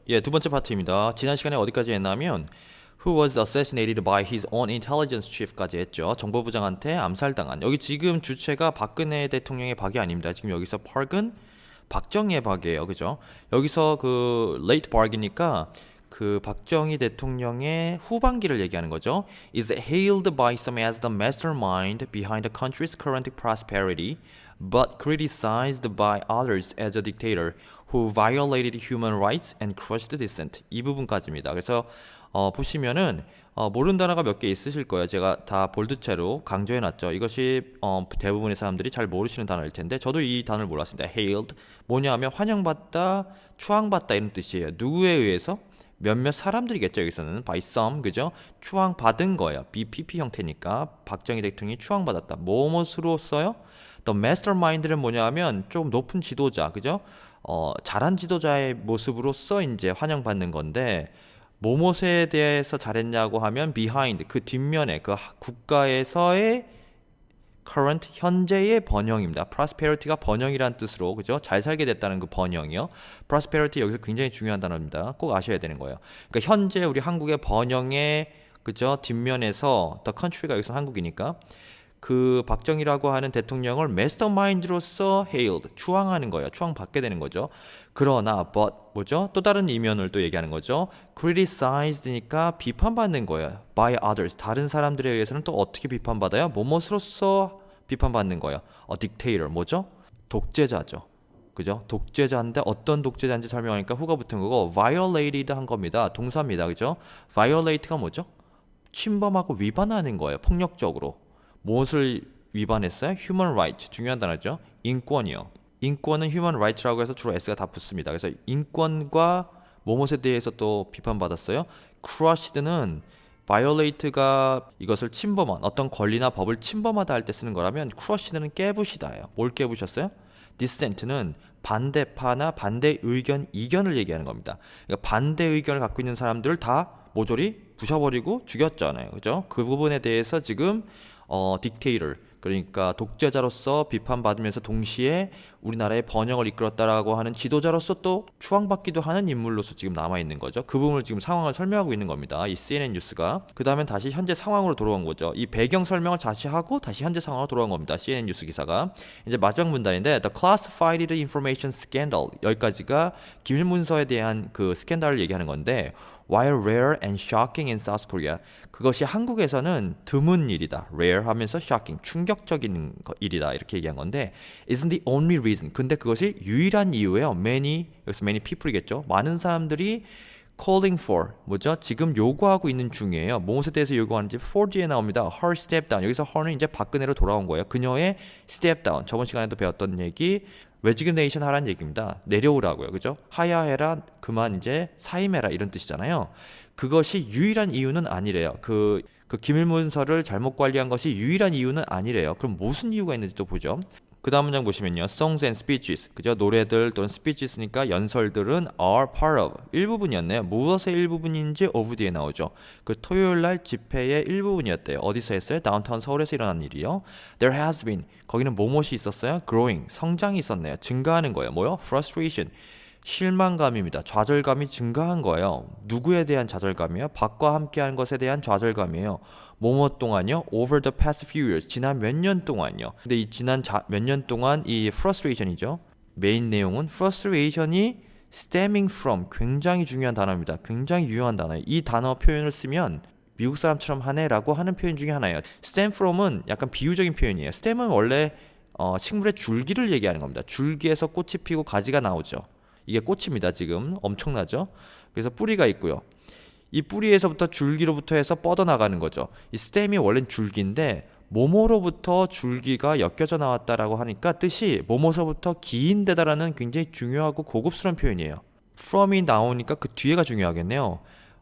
예, 두 번째 파트입니다. 지난 시간에 어디까지 했냐면 Who was assassinated by his own intelligence chief까지 했죠. 정보부장한테 암살당한. 여기 지금 주체가 박근혜 대통령의 박이 아닙니다. 지금 여기서 park은 박정희의 박이에요. 그죠? 여기서 그 late park이니까 그 박정희 대통령의 후반기를 얘기하는 거죠. Is hailed by some as the mastermind behind the country's current prosperity, but criticized by others as a dictator who violated human rights and crushed dissent. 이 부분까지입니다. 그래서 보시면은 모르는 단어가 몇 개 있으실 거예요. 제가 다 볼드체로 강조해놨죠. 이것이 대부분의 사람들이 잘 모르시는 단어일 텐데 저도 이 단어를 몰랐습니다. hailed 뭐냐 하면 환영받다, 추앙받다 이런 뜻이에요. 누구에 의해서? 몇몇 사람들이겠죠. 여기서는 by some, 그죠? 추앙받은 거예요. BPP 형태니까 박정희 대통령이 추앙받았다. 무엇으로써요? The mastermind는 뭐냐 하면 좀 높은 지도자, 그죠? 잘한 지도자의 모습으로서 이제 환영받는 건데 뭐뭇에 대해서 잘했냐고 하면 behind, 그 뒷면에 그 국가에서의 current, 현재의 번영입니다. prosperity가 번영이란 뜻으로, 그죠? 잘 살게 됐다는 그 번영이요. prosperity 여기서 굉장히 중요한 단어입니다. 꼭 아셔야 되는 거예요. 그러니까 현재 우리 한국의 번영의, 그죠? 뒷면에서 the country가 여기서 한국이니까 그 박정희라고 하는 대통령을 mastermind로서 hailed, 추앙하는 거예요. 추앙받게 되는 거죠. 그러나 but 뭐죠? 또 다른 이면을 또 얘기하는 거죠. criticized니까 비판받는 거예요. by others, 다른 사람들에 의해서는 또 어떻게 비판받아요? 뭐뭐으로써 비판받는 거예요. dictator 뭐죠? 독재자죠. 그죠? 독재자인데 어떤 독재자인지 설명하니까 후가 붙은 거고 violated 한 겁니다. 동사입니다. 그죠? violate가 뭐죠? 침범하고 위반하는 거예요. 폭력적으로. 무엇을 위반했어요? human right, 중요한 단어죠. 인권이요. 인권은 human right라고 해서 주로 s가 다 붙습니다. 그래서 인권과 뭐뭇에 대해서 또 비판받았어요. crushed는 violate가 이것을 침범한 어떤 권리나 법을 침범하다 할 때 쓰는 거라면 crushed는 깨부시다예요. 뭘 깨부셨어요? dissent는 반대파나 반대 의견, 이견을 얘기하는 겁니다. 그러니까 반대 의견을 갖고 있는 사람들을 다 모조리 부셔버리고 죽였잖아요. 그죠? 그 부분에 대해서 지금 dictator, 그러니까 독재자로서 비판받으면서 동시에 우리나라의 번영을 이끌었다라고 하는 지도자로서 또 추앙받기도 하는 인물로서 지금 남아있는 거죠. 그 부분을 지금 상황을 설명하고 있는 겁니다. 이 CNN 뉴스가. 그 다음엔 다시 현재 상황으로 돌아온 거죠. 이 배경 설명을 다시 하고 다시 현재 상황으로 돌아온 겁니다. CNN 뉴스 기사가. 이제 마지막 문단인데 The Classified Information Scandal, 여기까지가 기밀문서에 대한 그 스캔들을 얘기하는 건데 While rare and shocking in South Korea, 그것이 한국에서는 드문 일이다. rare 하면서 shocking, 충격적인 일이다. 이렇게 얘기한 건데 isn't the only reason. 근데 그것이 유일한 이유예요. many, 여기서 many people이겠죠. 많은 사람들이 calling for, 뭐죠? 지금 요구하고 있는 중이에요. 무엇에 대해서 요구하는지 4D에 나옵니다. her step down. 여기서 her는 이제 박근혜로 돌아온 거예요. 그녀의 step down. 저번 시간에도 배웠던 얘기, 레지그네이션 하라는 얘기입니다. 내려오라고요. 그죠? 하야해라, 그만 이제 사임해라, 이런 뜻이잖아요. 그것이 유일한 이유는 아니래요. 그 기밀문서를 잘못 관리한 것이 유일한 이유는 아니래요. 그럼 무슨 이유가 있는지 또 보죠. 그 다음 문장 보시면요. Songs and speeches, 그죠? 노래들 또는 speeches니까 연설들은 are part of, 일부분이었네요. 무엇의 일부분인지 of 뒤에 나오죠. 그 토요일날 집회의 일부분이었대요. 어디서 했어요? 다운타운 서울에서 일어난 일이요. There has been, 거기는 뭐뭇이 있었어요? Growing, 성장이 있었네요. 증가하는 거예요. 뭐요? Frustration, 실망감입니다. 좌절감이 증가한 거예요. 누구에 대한 좌절감이에요? 박과 함께하는 것에 대한 좌절감이에요. 뭐뭐 동안요? Over the past few years, 지난 몇 년 동안요. 근데 이 지난 몇 년 동안 이 frustration이죠. 메인 내용은 frustration이 stemming from, 굉장히 중요한 단어입니다. 굉장히 유용한 단어예요. 이 단어 표현을 쓰면 미국 사람처럼 하네라고 하는 표현 중에 하나예요. stem from은 약간 비유적인 표현이에요. stem은 원래 식물의 줄기를 얘기하는 겁니다. 줄기에서 꽃이 피고 가지가 나오죠. 이게 꽃입니다. 지금 엄청나죠. 그래서 뿌리가 있고요. 이 뿌리에서부터 줄기로부터 해서 뻗어나가는 거죠. 이 스템이 원래는 줄기인데 모모로부터 줄기가 엮여져 나왔다라고 하니까 뜻이 모모서부터 긴 데다라는 굉장히 중요하고 고급스러운 표현이에요. from이 나오니까 그 뒤에가 중요하겠네요.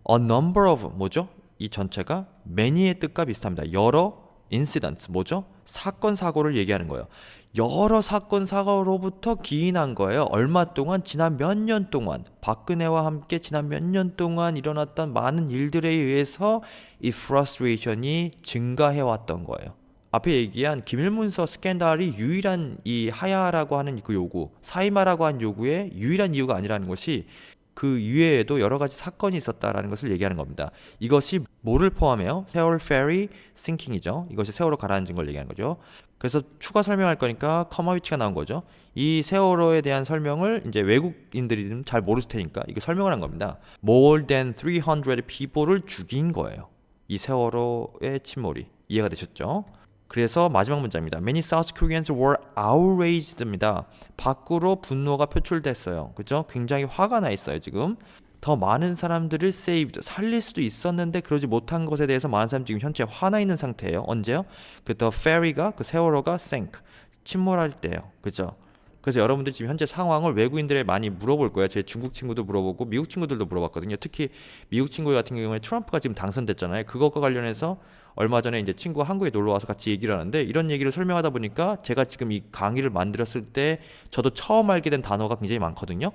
A number of, 뭐죠? 이 전체가 many의 뜻과 비슷합니다. 여러 incidents, 뭐죠? 사건 사고를 얘기하는 거예요. 여러 사건 사고로부터 기인한 거예요. 얼마 동안? 지난 몇 년 동안, 박근혜와 함께 지난 몇 년 동안 일어났던 많은 일들에 의해서 이 frustration이 증가해 왔던 거예요. 앞에 얘기한 기밀문서 스캔들이 유일한 이 하야라고 하는 그 요구, 사임하라고 한 요구의 유일한 이유가 아니라는 것이 그 이외에도 여러 가지 사건이 있었다라는 것을 얘기하는 겁니다. 이것이 뭐를 포함해요? 세월 ferry sinking이죠. 이것이 세월호 가라앉은 걸 얘기하는 거죠. 그래서 추가 설명할 거니까 커마 위치가 나온 거죠. 이 세월호에 대한 설명을 이제 외국인들이 잘 모를 테니까 이거 설명을 한 겁니다. More than 300 people를 죽인 거예요. 이 세월호의 침몰이. 이해가 되셨죠? 그래서 마지막 문자입니다. Many South Koreans were outraged입니다. 밖으로 분노가 표출됐어요. 그죠? 굉장히 화가 나 있어요, 지금. 더 많은 사람들을 saved, 살릴 수도 있었는데 그러지 못한 것에 대해서 많은 사람들이 지금 현재 화나 있는 상태예요. 언제요? 그 the ferry가, 그 세월호가 sank, 침몰할 때요. 그죠? 그래서 여러분들이 지금 현재 상황을 외국인들에 많이 물어볼 거예요. 제 중국 친구도 물어보고 미국 친구들도 물어봤거든요. 특히 미국 친구 같은 경우에 트럼프가 지금 당선됐잖아요. 그것과 관련해서 얼마 전에 이제 친구가 한국에 놀러 와서 같이 얘기를 하는데 이런 얘기를 설명하다 보니까 제가 지금 이 강의를 만들었을 때 저도 처음 알게 된 단어가 굉장히 많거든요.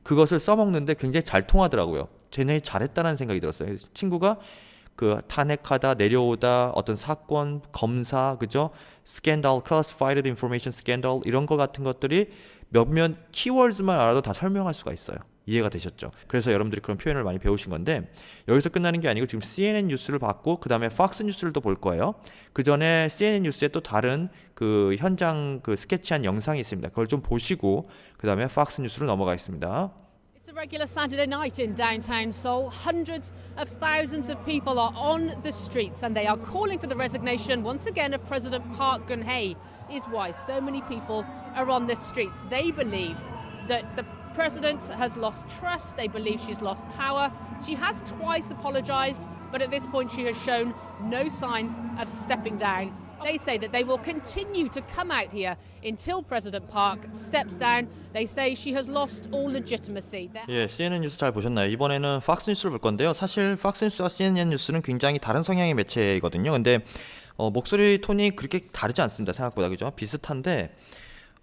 그것을 써먹는데 굉장히 잘 통하더라고요. 쟤네 잘했다는 생각이 들었어요. 친구가 그 탄핵하다 내려오다 어떤 사건 검사 그죠 스캔들 classified information scandal 이런 거 같은 것들이 몇몇 키워드만 알아도 다 설명할 수가 있어요. 이해가 되셨죠? 그래서 여러분들이 그런 표현을 많이 배우신 건데 여기서 끝나는 게 아니고 지금 CNN 뉴스를 봤고 그 다음에 팍스 뉴스를 또 볼 거예요. 그 전에 CNN 뉴스에 또 다른 그 현장 그 스케치한 영상이 있습니다. 그걸 좀 보시고 그 다음에 팍스 뉴스로 넘어가겠습니다. It's a regular Saturday night in downtown Seoul. Hundreds of thousands of people are on the streets and they are calling for the resignation once again of President Park Geun-hye. Is why so many people are on the streets. They believe that the president has lost trust. They believe she's lost power. She has twice apologized, but at this point she has shown no signs of stepping down. They say that they will continue to come out here until President Park steps down. They say she has lost all legitimacy. 예, CNN 뉴스 잘 보셨나요? 이번에는 팍스 뉴스를 볼 건데요. 사실 팍스 뉴스와 CNN 뉴스는 굉장히 다른 성향의 매체이거든요. 근데 목소리 톤이 그렇게 다르지 않습니다. 생각보다 그죠? 비슷한데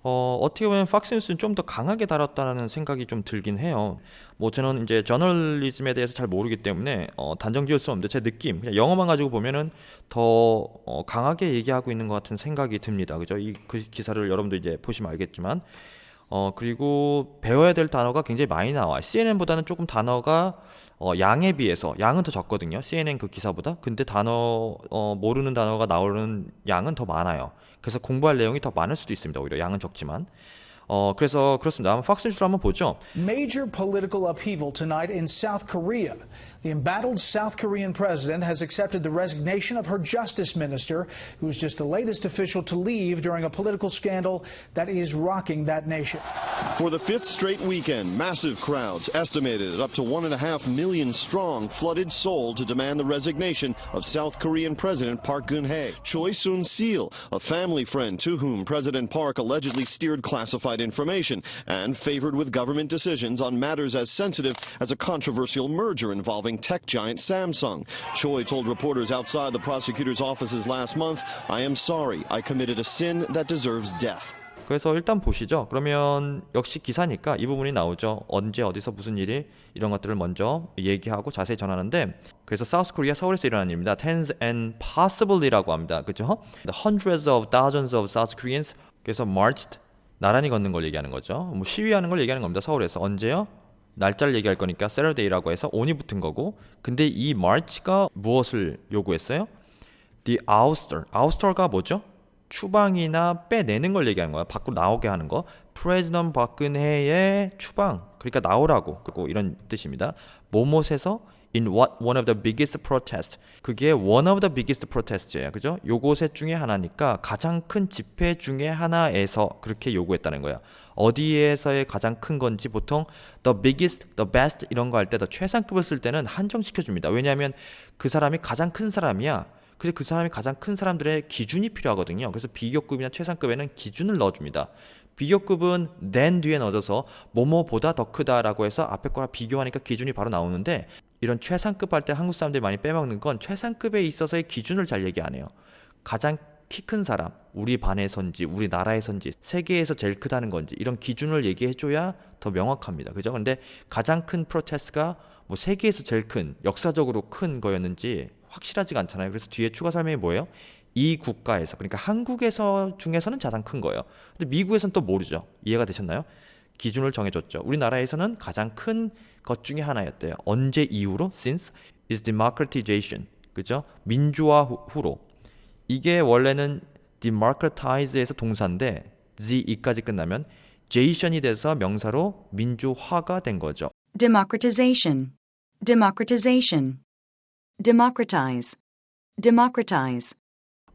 어떻게 보면 팍스 뉴스는 좀 더 강하게 다뤘다는 생각이 좀 들긴 해요. 뭐 저는 이제 저널리즘에 대해서 잘 모르기 때문에 단정 지을 수 없는데 제 느낌, 그냥 영어만 가지고 보면은 더 강하게 얘기하고 있는 것 같은 생각이 듭니다. 그죠? 이 그 기사를 여러분도 이제 보시면 알겠지만 그리고 배워야 될 단어가 굉장히 많이 나와요. CNN보다는 조금 단어가 양에 비해서 양은 더 적거든요. CNN 그 기사보다. 근데 단어 모르는 단어가 나오는 양은 더 많아요. 그래서 공부할 내용이 더 많을 수도 있습니다. 오히려 양은 적지만. 그래서 그렇습니다. 한번 팍스 뉴스로 한번 보죠. Major political upheaval tonight in South Korea. The embattled South Korean president has accepted the resignation of her justice minister, who is just the latest official to leave during a political scandal that is rocking that nation. For the fifth straight weekend, massive crowds, estimated at up to 1.5 million strong, flooded Seoul to demand the resignation of South Korean President Park Geun-hye. Choi Soon-sil, a family friend to whom President Park allegedly steered classified information and favored with government decisions on matters as sensitive as a controversial merger involving tech giant Samsung. Choi told reporters outside the prosecutor's offices last month, "I am sorry. I committed a sin that deserves death." 그래서 일단 보시죠. 그러면 역시 기사니까 이 부분이 나오죠. 언제 어디서 무슨 일이 이런 것들을 먼저 얘기하고 자세히 전하는데 그래서 사우스 코리아 서울에서 일어난 일입니다. Tens and possibly라고 합니다. 그죠? The hundreds of thousands of South Koreans 그래서 marched 나란히 걷는 걸 얘기하는 거죠. 뭐 시위하는 걸 얘기하는 겁니다. 서울에서 언제요? 날짜를 얘기할 거니까 Saturday라고 해서 on이 붙은 거고 근데 이 march가 무엇을 요구했어요? The ouster. ouster가 뭐죠? 추방이나 빼내는 걸 얘기하는 거야. 밖으로 나오게 하는 거. President 박근혜의 추방. 그러니까 나오라고. 그리고 이런 뜻입니다. 뭐뭇에서 in what one of the biggest protests. 그게 one of the biggest protests예요. 그죠? 요것의 중에 하나니까 가장 큰 집회 중에 하나에서 그렇게 요구했다는 거야. 어디에서의 가장 큰 건지 보통 the biggest, the best 이런 거 할 때 더 최상급을 쓸 때는 한정시켜 줍니다. 왜냐하면 그 사람이 가장 큰 사람이야. 근데 그 사람이 가장 큰 사람들의 기준이 필요하거든요. 그래서 비교급이나 최상급에는 기준을 넣어줍니다. 비교급은 then 뒤에 넣어줘서 뭐뭐보다 더 크다라고 해서 앞에 거랑 비교하니까 기준이 바로 나오는데 이런 최상급 할 때 한국 사람들이 많이 빼먹는 건 최상급에 있어서의 기준을 잘 얘기 안 해요. 가장 키 큰 사람, 우리 반에선지 우리 나라에선지 세계에서 제일 크다는 건지 이런 기준을 얘기해줘야 더 명확합니다. 그죠? 근데 가장 큰 프로테스트가 뭐 세계에서 제일 큰 역사적으로 큰 거였는지 확실하지가 않잖아요. 그래서 뒤에 추가 설명이 뭐예요? 이 국가에서 그러니까 한국에서 중에서는 가장 큰 거예요. 근데 미국에서는 또 모르죠. 이해가 되셨나요? 기준을 정해줬죠. 우리나라에서는 가장 큰 것 중에 하나였대요. 언제 이후로? Since is democratization. 그죠? 민주화 후로. 이게 원래는 democratize에서 동사인데 z-e까지 끝나면 jation이 돼서 명사로 민주화가 된 거죠. Democratization. Democratization. Democratize. Democratize.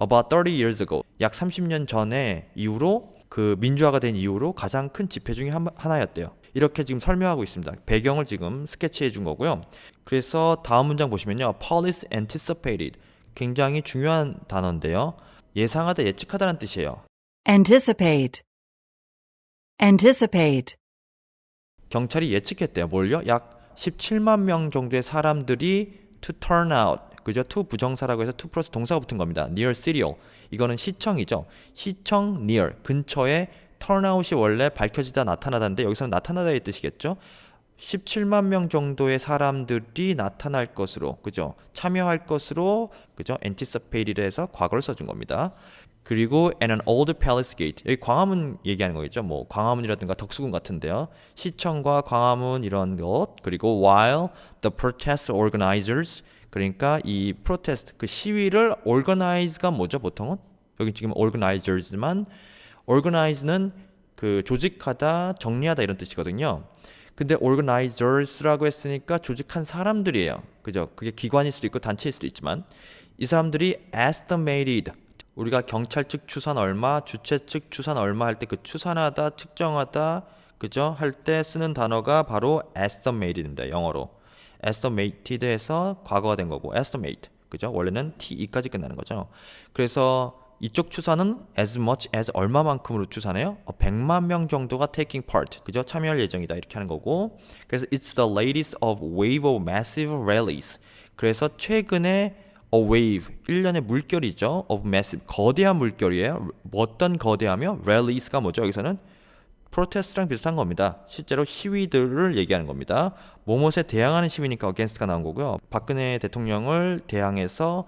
About 30 years ago, 약 30년 전에 이후로 그 민주화가 된 이후로 가장 큰 집회 중에 하나였대요. 이렇게 지금 설명하고 있습니다. 배경을 지금 스케치해 준 거고요. 그래서 다음 문장 보시면요. Police anticipated. 굉장히 중요한 단어인데요. 예상하다, 예측하다는 뜻이에요. Anticipate. Anticipate. 경찰이 예측했대요. 뭘요? 약 17만 명 정도의 사람들이 to turn out. 그죠? to 부정사라고 해서 to 플러스 동사가 붙은 겁니다. near city. 이거는 시청이죠. 시청 near 근처에 turn out이 원래 밝혀지다 나타나다인데 여기서는 나타나다의 뜻이겠죠. 17만 명 정도의 사람들이 나타날 것으로, 그죠? 참여할 것으로, 그죠? anticipated 해서 과거를 써준 겁니다. 그리고 and an old palace gate. 여기 광화문 얘기하는 거겠죠. 뭐 광화문이라든가 덕수궁 같은데요. 시청과 광화문 이런 것. 그리고 while the protest organizers. 그러니까 이 protest 그 시위를 organize가 뭐죠? 보통은 여기 지금 organizers지만 organize는 그 조직하다, 정리하다 이런 뜻이거든요. 근데 organizers라고 했으니까 조직한 사람들이에요. 그죠? 그게 기관일 수도 있고 단체일 수도 있지만 이 사람들이 estimated 우리가 경찰 측 추산 얼마, 주최 측 추산 얼마 할 때 그 추산하다, 측정하다, 그죠? 할 때 쓰는 단어가 바로 estimated입니다. 영어로. estimated에서 과거가 된 거고 estimate. 그죠? 원래는 te까지 끝나는 거죠. 그래서 이쪽 추산은 as much as 얼마만큼으로 추산해요? 100만 명 정도가 taking part. 그죠? 참여할 예정이다. 이렇게 하는 거고. 그래서 it's the latest of wave of massive rallies. 그래서 최근에 a wave, 일련의 물결이죠. of massive, 거대한 물결이에요. 어떤 거대하며 rallies가 뭐죠? 여기서는 프로테스트랑 비슷한 겁니다. 실제로 시위들을 얘기하는 겁니다. 뭐뭇에 대항하는 시위니까 against가 나온 거고요. 박근혜 대통령을 대항해서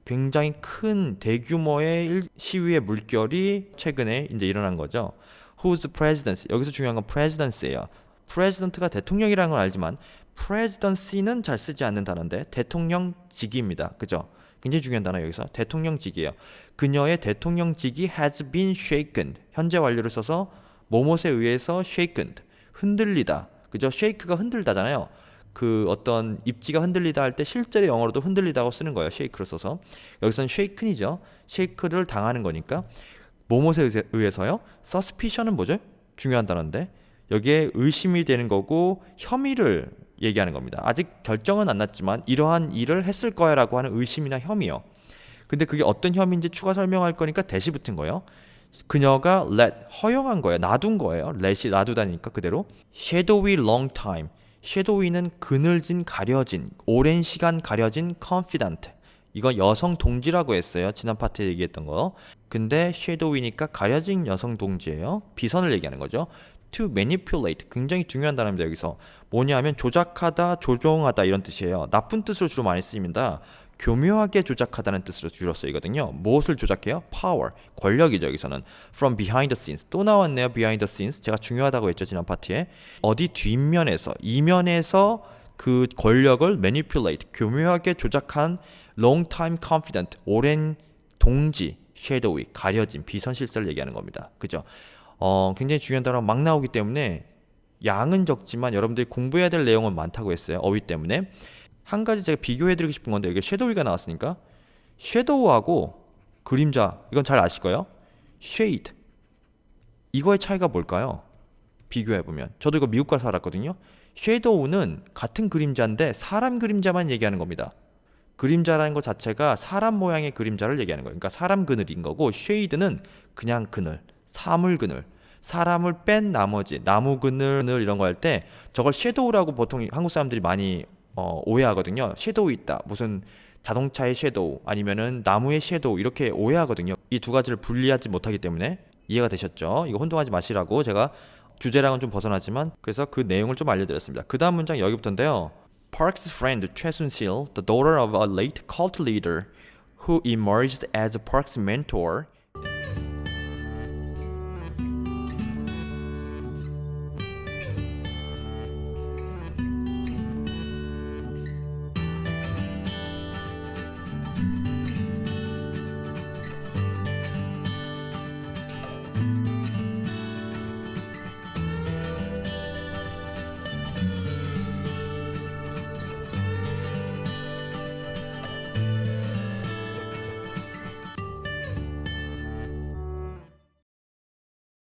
굉장히 큰 대규모의 시위의 물결이 최근에 이제 일어난 거죠. Who's presidency? 여기서 중요한 건 presidency예요. president가 대통령이라는 건 알지만 presidency는 잘 쓰지 않는 단어인데 대통령직입니다. 그죠? 굉장히 중요한 단어 여기서 대통령직이에요. 그녀의 대통령직이 has been shaken. 현재 완료를 써서 뭐뭇에 의해서 shaken. 흔들리다. 그죠? shake가 흔들다잖아요. 그 어떤 입지가 흔들리다 할 때 실제로 영어로도 흔들리다고 쓰는 거예요. shake로 써서. 여기서는 shaken이죠. shake를 당하는 거니까. 뭐뭇에 의해서요. suspicion은 뭐죠? 중요한 단어인데 여기에 의심이 되는 거고 혐의를 얘기하는 겁니다. 아직 결정은 안 났지만 이러한 일을 했을 거야 라고 하는 의심이나 혐의요. 근데 그게 어떤 혐의인지 추가 설명할 거니까 대시 붙은 거예요. 그녀가 let, 허용한 거예요. 놔둔 거예요. let이 놔두다니까 그대로. shadowy long time. shadow이는 그늘진, 가려진, 오랜 시간 가려진 confident. 이건 여성 동지라고 했어요. 지난 파트에 얘기했던 거. 근데 shadow이니까 가려진 여성 동지예요. 비선을 얘기하는 거죠. to manipulate. 굉장히 중요한 단어입니다. 여기서. 뭐냐면 조작하다, 조종하다 이런 뜻이에요. 나쁜 뜻으로 주로 많이 쓰입니다. 교묘하게 조작하다는 뜻으로 주로 쓰이거든요. 무엇을 조작해요? power, 권력이죠. 여기서는 from behind the scenes. 또 나왔네요. behind the scenes. 제가 중요하다고 했죠. 지난 파트에. 어디 뒷면에서, 이면에서 그 권력을 manipulate, 교묘하게 조작한 long time confident, 오랜 동지, shadowy, 가려진, 비선 실세를 얘기하는 겁니다. 그죠? 굉장히 중요한 단어가 막 나오기 때문에 양은 적지만 여러분들이 공부해야 될 내용은 많다고 했어요. 어휘 때문에. 한 가지 제가 비교해드리고 싶은 건데 여기 섀도우가 나왔으니까 섀도우하고 그림자 이건 잘 아실 거예요. shade 이거의 차이가 뭘까요? 비교해보면 저도 이거 미국 가서 살았거든요. 섀도우는 같은 그림자인데 사람 그림자만 얘기하는 겁니다. 그림자라는 것 자체가 사람 모양의 그림자를 얘기하는 거예요. 그러니까 사람 그늘인 거고 shade는 그냥 그늘, 사물 그늘, 사람을 뺀 나머지 나무 그늘 이런 거 할 때 저걸 섀도우라고 보통 한국 사람들이 많이 오해하거든요. 섀도우 있다. 무슨 자동차의 섀도우 아니면은 나무의 섀도우 이렇게 오해하거든요. 이 두 가지를 분리하지 못하기 때문에 이해가 되셨죠? 이거 혼동하지 마시라고 제가 주제랑은 좀 벗어나지만 그래서 그 내용을 좀 알려드렸습니다. 그 다음 문장 여기부터인데요. Park's friend 최순실, the daughter of a late cult leader who emerged as Park's mentor,